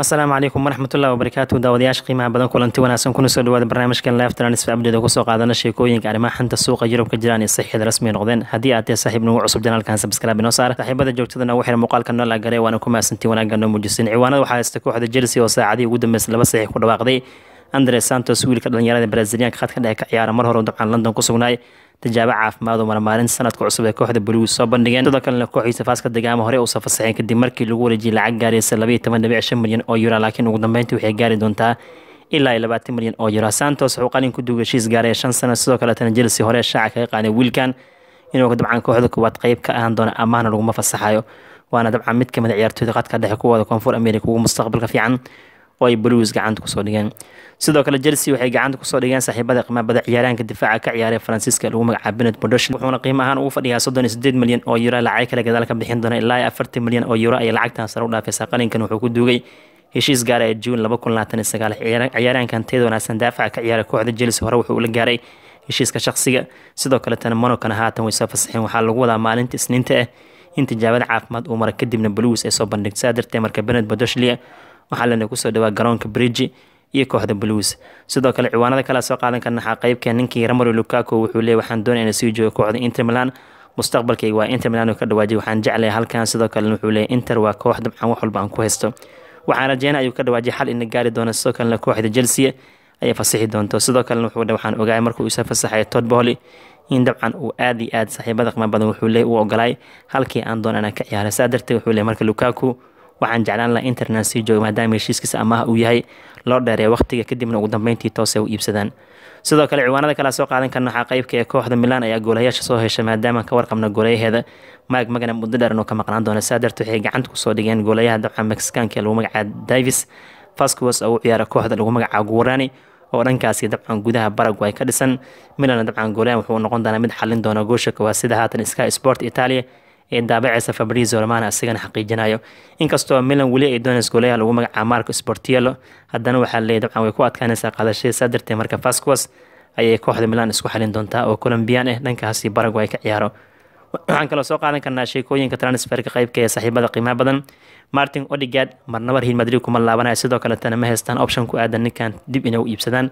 السلام عليكم ورحمة الله وبركاته داودياش qiimaha badan kulanti wanaagsan kuna soo dhawaada barnaamijkan live transfer update oo ku soo qaadana sheekooyinka arrimaha xanta suuqa Yurub ka jiraan iyo saxiixda rasmi noqdeen haddii aad tahay saaxiib nagu cusub janaalkan subscribe inoo saar saaxiibada joogtada nagu xira muuqaalka noo la garay waana ku maasantii wanaagga noo muujisin ciwaanada waxaa haysta kooxda Chelsea oo saacadii ugu dambeysay laba saxiix ku dhawaaqday Andre Santos wiilka dhalinyarada Brazilianka khadka dhexe ka ciyaara mar hore dabcan London ku sugnaay tijaabo caafimaad oo marmaarin sanadka cusub ee kooxda Blues soo bandhigeen sidoo kalena kooxiisa faaska degaama hore u safasaxeen kadib markii lagu wareejiyay lacag gaaraysa 12.5 milyan oo euro laakiin ugu dambeyntii waxay gaari doontaa ilaa 20 milyan oo euro Santos wuxuu qalin ku duugay heshiis gaaray 5 sano sidoo kale tan Chelsea hore shaaca kaga qaaday wiilkan inuu dabcan kooxda kuwaad qayb ka ahaan doona amaana lagu fasaxayo waana dabcan mid kamid ciyaartooyda khadka dhexe kuwada koonfur America ugu mustaqbalka fiican oo ay Blues gacanta ku soo dhigeen sidoo kale Chelsea waxay gacanta ku soo dhigeen saaxiibada qiimaha ciyaaraanka difaaca ka ciyaaray Francisca lagu magacaabo Bernard Bodosh wuxuuna qiimo ahaan ugu fadhiyaa 38 milyan oo euro lacag kale gadaal ka bixin doona ilaa 40 milyan oo euro ay lacagtan sare u dhaafaysaa qalinkan wuxuu ku duugay heshiis gaaray June 2029 ciyaaraankan teedo wanaagsan daafaca ka ciyaaray kooxda Chelsea hore wuxuu la gaaray heshiiska shakhsiga sidoo kale tan Monaco haatan way soo fasaxeen waxaa lagu wadaa maalinta Isniinta in tijaabada caafimaad uu maray kadibna Blues ay soo bandhigtay darteed marka Bernard Bodosh waxaa lana ku soo dhawaa garoonka Bridge iyo kooxda Blues sidoo kale ciwaanada kala soo qaadan karna qaybka ninkii Romelu Lukaku wuxuu leeyahay waxaan doonayaa inaan sii joogo kooxda Inter Milan mustaqbalkayga waa Inter Milan oo ka dhawaajay waxaan jeclahay halkan sidoo kale wuxuu leeyahay Inter waa koox dabcan wax walba aan ku haysto waxaan rajeynayaa ayuu ka dhawaajay xal in gaari doono sidoo kale kooxda Chelsea ay fasaxi doonto sidoo kale wuxuu waxaan ogaay markuu isa fasaxay Todd Boehly in dabcan uu aad iyo aad saaxiibada qiimo badan wuxuu leeyahay uu ogolaay halkii aan doonana ka ciyaaro saadartay wuxuu leeyahay marka Lukaku waxaan jeclaan lahaa Internet sii joogo maadaama heshiiskiisa amaah uu yahay loo dheereeyo waqtiga kadibna ugu dambeyntii toos ay u iibsadaan sidoo kale ciwaanada kala soo qaadan karna qaybka ee kooxda Milan ayaa goolayaasha soo heshay maadaama ka warqabna goolayaheeda magana muddo dheer oo ka maqnaan doona saadartu waxay gacanta ku soo dhigeen goolayaha dabcan Mexicaanka lagu magacaabo Davis Vasquez oo ciyaara kooxda lagu magacaabo Guarani oo dhankaasi dabcan gudaha Paraguay ka dhisan Milan dabcan goolayaha wuxuu noqon doonaa mid xalin doona goosha waa sida haatan Sky Sport Italia ee daabacaysa Fabrizio Romano asigana xaqiijinayo inkastoo Milan wali ay doonayso goolayaha lagu magacaabo Marco Sportiello haddana waxaa leeyahay dabcan way ku adkaanaysaa qaadashada sadartay marka Vasquez ayay kooxda Milan isku xalin doontaa oo Colombian dhankaasi Paraguay ka ciyaaro waxaan kala soo qaadan karnaa sheekooyinka transferka qaybka ee saaxiibada qiimaha badan Martin Odegaard marnaba Real Madrid kuma laabanayo sidoo kale tan ma haystaan option ku aadan ninkan dib inay u iibsadaan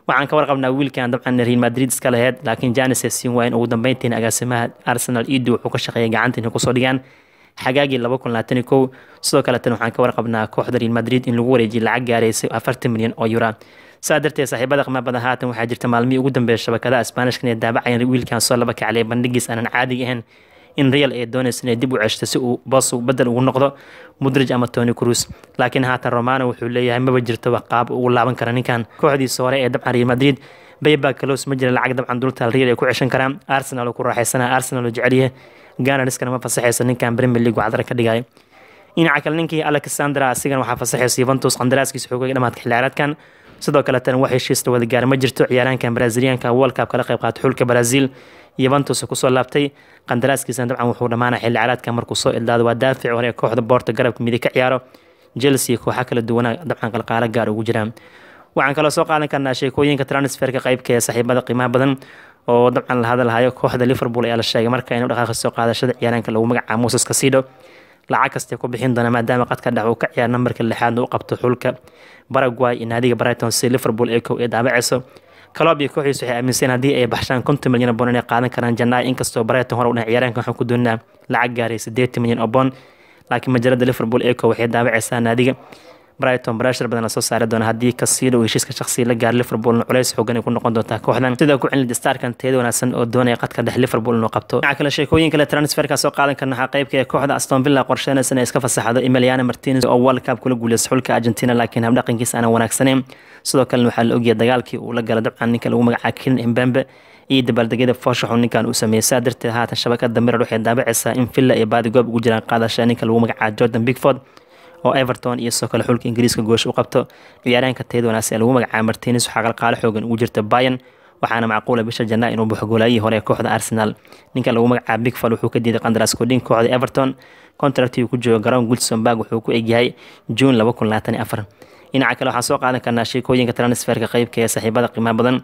waxaan ka warqabnaa wiilkan dabcan Real Madrid iska lahayd laakiin Janis siin wayn ugu dambeyntii agaasimaha Arsenal Edu wuxuu ka shaqeeyay gacanta inay ku soo dhigaan xagaagii 2021 sidoo kale tan waxaan ka warqabnaa kooxda Real Madrid in lagu wareejiyay lacag gaaraysa 40 milyan oo euro saadartay saaxiibada qiimaha badan haatan waxaa jirta maalmihii ugu dambeeyay shabakadaha Isbaanishka ee daabacayeen wiilkan soo laba kaclay bandhigiis aanan caadi ahayn in Real ay doonayso inay dib u ceshto si uu boos bedel ugu noqdo Modric ama Toni Kroos laakiin haatan Romano wuxuu leeyahay ma jirto wax qaab ugu laaban kara ninkan kooxdiisa hore ee dabcan Real Madrid bayba close ma jira lacag dabcan dulta Real ay ku ceshan karaan Arsenal ku raaxaysana Arsenal oo jecel yahay Gunners kana ma fasaxayso ninkan Premier League wacdar ka dhigay dhinaca kale ninkii Alexander asigana waxaa fasaxaysa Juventus qandaraaskiisa xoogay dhamaadka xilciyaareedkan sidoo kale tan wax heshiis wada gaar ma jirto ciyaaraankan Brazilianka World Cup kala qayb qaatay xulka Brazil Juventus ku soo laabtay qandaraaskiisa dabcan wuxuu dhamaanay xilciyaareedkan markuu soo ildaado waa daafic hore kooxda Porto garabka midig ka ciyaaro Chelsea kooxa kala duwan dabcan qalqaala gaar ugu jiraan waxaan kala soo qaadan karnaa sheekooyinka transferka qaybka ee saaxiibada qiimaha badan oo dabcan la hadalhayo kooxda Liverpool ayaa la sheegay marka inuu dhaqaaq soo qaadashada ciyaaraanka lagu magacaabo Moses Casido lacag kasta ku bixin doona maadaama qadka dhac uu ka ciyaar nambarka 6 uu qabto xulka Paraguay in naadiga Brighton si Liverpool ay ku daabacayso Klopp iyo kooxiisu waxay aaminsan haddii ay baxshaan 50 milyan oo bond inay qaadan karaan Janaayo inkastoo Brighton hore u dhahay ciyaaraanka waxaan ku doonaa lacag gaaraysa 80 milyan oo bond laakiin majalada Liverpool ay waxay daabacaysaa naadiga Brighton pressure badan la soo saari doona haddii Casido uu heshiiska shakhsi la gaar Liverpool culays xooggan ay ku noqon doontaa kooxdan sida ku cilmi Starkan teedo wanaagsan oo doonaya qadka dhex Liverpool inuu qabto waxa kale sheekooyin kale transferka soo qaadan karna qaybka ee kooxda Aston Villa qorsheynaysa inay iska fasaxdo Emiliano Martinez oo World Cup kula guuleystay xulka Argentina laakiin hab dhaqankiisa aan wanaagsanayn sidoo kale waxaa la ogyahay dagaalkii uu la galay dabcan ninka lagu magacaabo Kylian Mbappe iyo dabaaldegyada foosha ninkan uu sameeyay saadarteed haatan shabakada Mirror waxay daabacaysaa in Villa iyo baadigoob ugu jiraan qaadasha ninka lagu magacaabo Jordan Pickford oo Everton iyo soo kale xulka Ingiriiska goosh u qabto ciyaaraanka teed wanaagsan lagu magacaabo Martinez waxa qalqaalo xoogan ugu jirta Bayern waxaana macquul bisha Janaayo inuu buux goolaayay hore kooxda Arsenal ninka lagu magacaabo Pickford wuxuu ka diiday qandaraas koodhin kooxda Everton contractii ku joogo garoon Goodison Park wuxuu ku egyahay June 2024 dhinaca kale waxaan soo qaadan karnaa sheekooyinka transferka qaybka ee saaxiibada qiimaha badan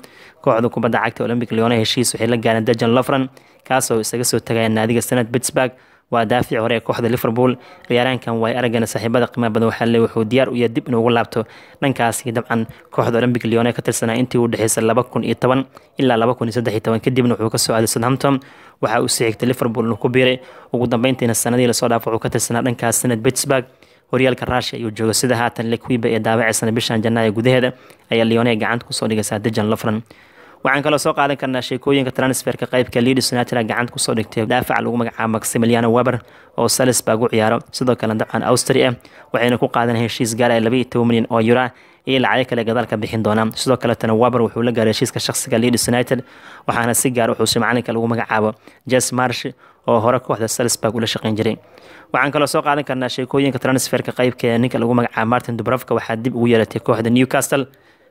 kooxda kubadda cagta Olympic Lyon heshiis waxay la gaareen Dejan Lovren kaasoo isaga soo tagay naadiga Zenit Pittsburgh waa daafici hore ee kooxda Liverpool ciyaaraankan way aragana saaxiibada qiimaha badan waxa le wuxuu diyaar u yahay dib inuu ugu laabto dhankaasi dabcan kooxda Olympic Lyon ee ka tirsanaa intii u dhaxaysay 2010 ilaa 2013 kadibna wuxuu ka soo aaday Southampton waxa uu siigtay Liverpool inuu ku biiray ugu dambeyntiina sanadii la soo dhaafay wuxuu ka tirsanaa dhankaas sanad Pittsburgh horyaalka Russia ayuu jooga sida haatan Lequiba ee daawacaysan bishan Janaayo gudaheeda ayaa Lyon ee gacanta ku soo dhigaysa Dejan Lovren waxaan kala soo qaadan karnaa sheekooyinka transferka qaybka Leeds United gacanta ku soo dhigtay daafac lagu magacaabo Maximiliano Weber oo Salzburg u ciyaaro sidoo kale dabcan Austria waxayna ku qaadan heshiis gaar ah 12 milyan oo euro iyo lacag kale gadaalka bixin doona sidoo kale tan Weber wuxuu la gaaray heshiiska shakhsiga Leeds United waxaana si gaar ah wuxuu macalinka lagu magacaabo Jesse Marsh oo hore kooxda Salzburg ula shaqeyn jiray waxaan kala soo qaadan karnaa sheekooyinka transferka qaybka ninka lagu magacaabo Martin Dubravka waxaa dib ugu yeelatay kooxda Newcastle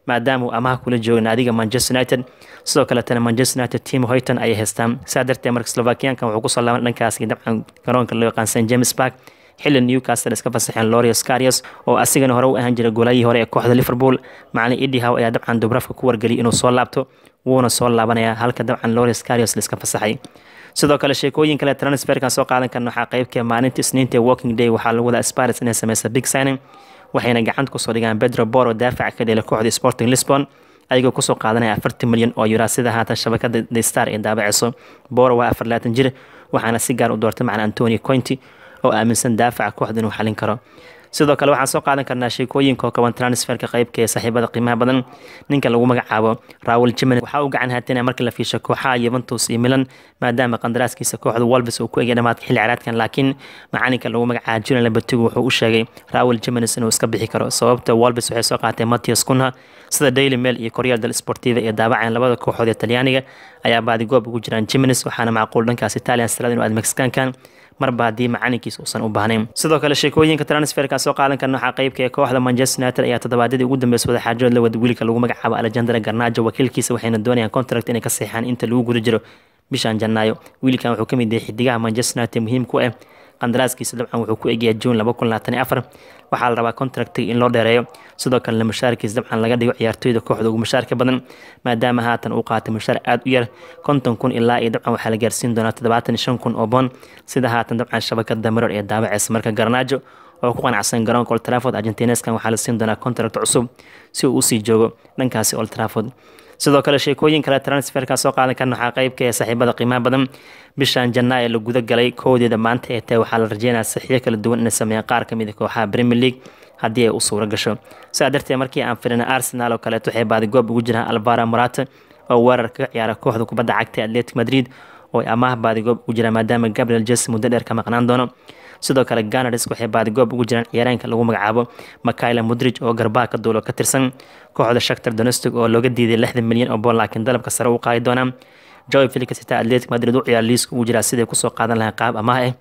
maadaama uu amaah kula joogo naadiga Manchester United sidoo kale tan Manchester United team Hoyton ay haystaan saadartay marka Slovakianka wuxuu ku soo laaban dhankaas dabcan garoonka loo yaqaan St James Park xilli Newcastle iska fasaxeen Loris Karius oo asigana hore u ahaan jiray goolahii hore ee kooxda Liverpool macallin Eddie Howe ayaa dabcan Dubravka ku wargeliyay inuu soo laabto wuuna soo laabanaya halka dabcan Loris Karius la iska fasaxay sidoo kale sheekooyin kale transferkan soo qaadan karna waxa qaybka maalinta Isniinta Working Day waxaa lagu wada Spurs inay sameeyso big signing waxayna gacanta ku soo dhigaan Pedro Porro daafac ka dheelay kooxda Sporting Lisbon ayagoo ku soo qaadanaya 40 milyan oo euro sida haatan shabakada The Star ee daabacayso Porro waa 24 jir waxaana si gaar u doortay macna Antonio Conte oo aaminsan daafaca kooxda inuu xalin karo sidoo kale waxaan soo qaadan karnaa sheekooyinka kooban transferka qaybka ee saaxiibada qiimaha badan ninka lagu magacaabo Raul Jimenez waxa uu gacan haatana marka la fiisho kooxaha Juventus iyo Milan maadaama qandaraaskiisa kooxda Wolves uu ku eegay dhamaadka xilli ciyaareedkan laakiin macalinka lagu magacaabo Julian Lopetegui wuxuu u sheegay Raul Jimenez inuu iska bixi karo sababta Wolves waxay soo qaatay Matthias Cunha sida Daily Mail iyo Corriere dello Sportivo ee daabaceen labada kooxood ee Talyaaniga ayaa baadi goob ugu jiraan Jimenez waxaana macquul dhankaas Italian Strada inuu aad Mexican marba haddii macalinkiisa uusan u baahnayn sidoo kale sheekooyinka transferka soo qaadan karna waxaa qaybka ee kooxda Manchester United ayaa toddobaadadii ugu dambeysay wada xaajood la wada wiilka lagu magacaabo Alejandro Garnacho wakiilkiisa waxayna doonayaan contract inay ka saxiixaan inta lagu guda jiro bishan Janaayo wiilkan wuxuu ka mid yahay xidigaha Manchester United muhiim ku ah qandaraaskiisa dabcan wuxuu ku eegaya June 2024 waxaa la rabaa contract in loo dheereeyo sidoo kale mushaarkiisa dabcan laga dhigo ciyaartoyda kooxda ugu mushaarka badan maadaama haatan uu qaatay mushaar aad u yar 50,000 ilaa iyo dabcan waxaa la gaarsiin doonaa 75,000 oo bond sida haatan dabcan shabakada Mirror ee daabacaysa marka Garnacho oo ku qanacsan garoonka Old Trafford Argentineskan waxaa la siin doonaa contract cusub si uu u sii joogo dhankaasi Old Trafford sidoo kale sheekooyin kale transferka soo qaadan karna waxa qaybka ee saaxiibada qiimaha badan bishan Janaayo la guda galay koodeeda maanta ee tahay waxaa la rajeynayaa saxiix kala duwan inay sameeyaan qaar kamid ah kooxaha Premier League haddii ay u suura gasho sidaa darteed markii aan fiirino Arsenal oo kale waxay baadi goob ugu jiraan Alvaro Morata oo weerar ka ciyaara kooxda kubadda cagta Atletico Madrid oo amaah baadi goob ugu jira maadaama Gabriel Jesus muddo dheer ka maqnaan doono sidoo kale Gunners waxay baadi goob ugu jiraan ciyaaraanka lagu magacaabo Mikhail Mudryk oo garbaha ka duulo ka tirsan kooxda Shakhtar Donetsk oo looga diiday 60 milyan oo bond laakiin dalabka sare u qaadi doona Joao Felix xitaa Atletico Madrid u ciyaar liiska ugu jira sidii ku soo qaadan lahaa qaab amaah ah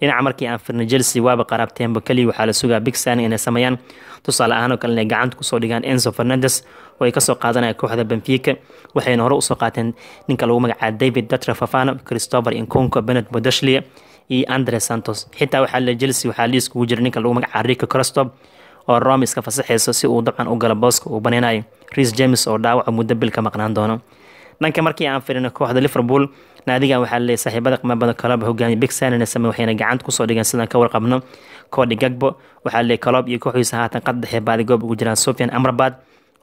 dhinaca markii aan firna Chelsea waaba qarabteenba kali waxaa la sugaa big signing inay sameeyaan tusaale ahaan oo kale inay gacanta ku soo dhigaan Enzo Fernandez oo ay ka soo qaadanaya kooxda Benfica waxayna hore u soo qaateen ninka lagu magacaabo David Datra Fofana Christopher Nkunku Bernat Bodashlia iyo Andre Santos xitaa waxaa la Chelsea waxaa liiska ugu jira ninka lagu magacaabo Rico Crostop oo Roma iska fasaxayso si uu dabcan u galo booska uu baneenayo Reece James oo dhaawac muddo bil ka maqnaan doono dhanka markii aan firino kooxda Liverpool naadigan waxaa leeyahay saaxiibada qiimo badan kala hogaamiye big signing sameeyay waxayna gacanta ku soo dhigan sidaan ka warqabno Cody Gakpo waxaa leeyahay Klopp iyo kooxdiisa haatan qadaxay baadi goob ugu jiraan Sofiane Amrabat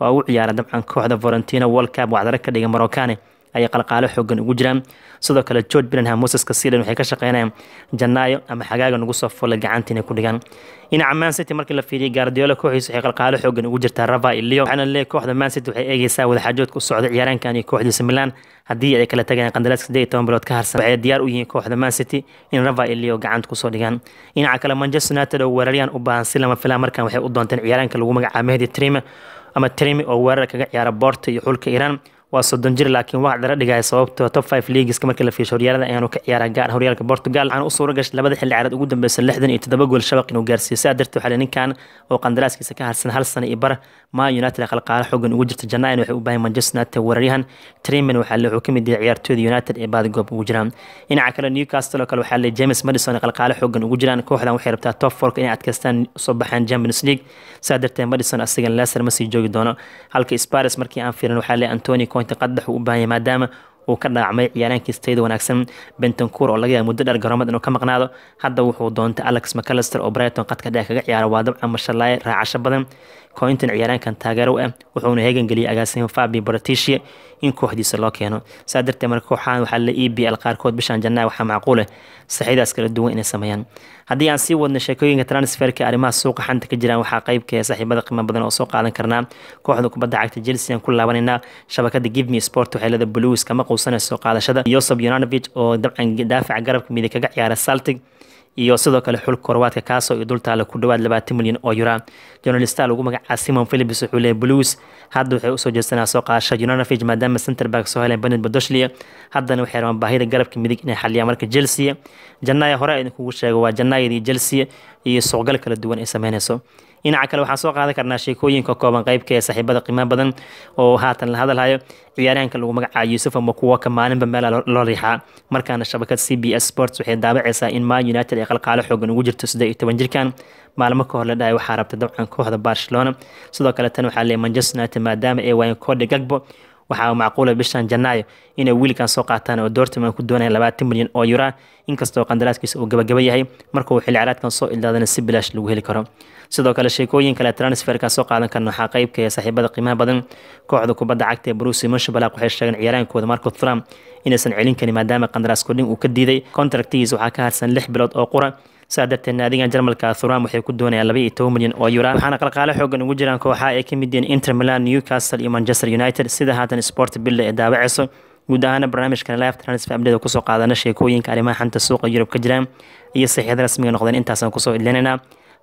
oo u ciyaara dabcan kooxda Fiorentina World Cup wacdara ka dhiga Moroccan ay qalqaalo xooggan ugu jiraan sidoo kale George Bellingham Moses Casillas waxay ka shaqeynayaan Janaayo ama xagaaga nagu soo fulay gacantina ku dhigan dhinaca Man City markii la fiiriyay Guardiola kooxiisa waxay qalqaalo xooggan ugu jirtaa Rafael Leo waxaana leeyahay kooxda Man City waxay eegaysaa wada xaajoodka u socda ciyaaraankan iyo kooxdiisa Milan haddii ay kala tagayaan qandaraaska 18 bilood ka harsan waxay diyaar u yihiin kooxda Man City in Rafael Leo gacanta ku soo dhigaan dhinaca kale Manchester United oo weerarayaan u baahan si lama filaan markan waxay u doonteen ciyaaraanka lagu magacaabo Mehdi Trimi oo weerar kaga ciyaara Porto iyo xulka Iran waa 30 jir laakiin wax dara dhigay sababtoo top 5 leagues markii la fiisho horyaalada ayaanu ka ciyaaraa gaar horyaalka Portugal aan u suura gashay labada xilli ciyaareed ugu dambeysay 67 gool shabaq inuu gaarsiiyo sadartii waxa ninkan oo qandaraaskiisa ka harsan hal sano iyo bar Ma United qalqaalo xooggan ugu jirta Janaayo waxay u baahan Manchester United weeraryahan Tremaine waxa la xukumid ciyaartooyda United ee baad goob ugu jiraan dhinaca kale Newcastle oo kale waxa la James Maddison qalqaalo xooggan ugu jiraan kooxdan waxay rabtaa top 4 inay adkaystaan soo baxaan Champions League sadartii Maddison asigan Leicester ma sii joogi doono halka Spurs markii aan fiirin waxa la Antonio Conte qadax u baahan maadaama uu ka dhaacmay ciyaaraankiistayda wanaagsan Bentancur oo laga yaabo muddo dheer garoomada inuu ka maqnaado hadda wuxuu doontay Alex McAllister oo Brighton qadka dhexe kaga ciyaara waa dabcan mashallah raacasho badan kooxintan ciyaaraankan taageero ah wuxuuna heegan galiyay agaasimo Fabio Baratici in kooxdiisa loo keeno saadartay marka kooxahan waxa la EPL qaarkood bishan Janaayo waxa macquul ah saxiidaas kala duwan inay sameeyaan haddii aan sii wadno sheekooyinka transferka arrimaha suuqa xanta ka jiraan waxaa qayb ka ah saaxiibada qiimo badan oo soo qaadan karnaa kooxda kubadda cagta Chelsea aan ku laabanayna shabakada Give Me Sport waxay leedahay Blues kama quusanayso qaadashada Josip Juranovic oo dabcan daafaca garabka midig kaga ciyaara Celtic iyo sidoo kale xul korwaadka kaasoo iyo dultaale ku dhawaad 20 milyan oo euro journalista lagu magacaabay Simon Phillips wuxuu leeyahay Blues hadda waxay u soo jeesanaa soo qaadashada Juranovic maadaama center back soo heleen Bernard Badoshlia haddana waxay rabaan baahida garabka midig inay xaliyaan marka Chelsea Janaayo hore ay kugu sheegay waa Janaayadii Chelsea iyo suuqgal kala duwan ay sameynayso dhinaca kale waxaan soo qaadan karnaa sheekooyinka kooban qaybka ee saaxiibada qiimaha badan oo haatan la hadalhayo ciyaaraanka lagu magacaabo Yusuf Mokuwa maalinba meel loo riixaa markaana shabakad CBS Sports waxay daabacaysaa in Man United ay qalqaalo xoogan ugu jirto 18 jirkan maalmo ka hor la dhahay waxaa rabta dabcan kooxda Barcelona sidoo kale tan waxaa leeyahay Manchester United maadaama ay waayeen Cody Gakpo waxaa macquul ah bishan Janaayo inay wiilkan soo qaataan oo Dortmund ku doonayaan 20 milyan oo euro inkastoo qandaraaskiisa uu gabagaba yahay marka uu xilli ciyaareedkan soo ildaadana si bilaash lagu heli karo sidoo kale sheekooyin kale transferka soo qaadan karna waxaa qayb ka ah saaxiibada qiimaha badan kooxda kubadda cagta ee Borussia Mönchengladbach waxay sheegeen ciyaaraankooda Marco Thuram inaysan celin karin maadaama qandaraas kordhin uu ka diiday contractigiisa waxaa ka harsan 6 bilood oo qura saadarteen naadigan Jarmalka Thuram waxay ku doonayaan 12 milyan oo euro waxaana qalqaalo xoogan ugu jiraan kooxaha ay ka mid yihiin Inter Milan Newcastle iyo Manchester United sida haatan Sport Bill ee daabacayso guud ahaan barnaamijkan live transfer update ku soo qaadana sheekooyinka arrimaha xanta suuqa Yurub ka jiraan iyo saxiixada rasmiga noqdeen intaas aan ku soo ilinayna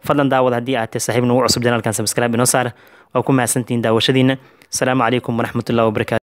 fadlan daawad haddii aad tahay saaxiib nagu cusub janaalkan subscribe inoo saar oo ku mahadsantiin daawashadiina asalaamu calaykum waraxmatullaahi wabarakaatu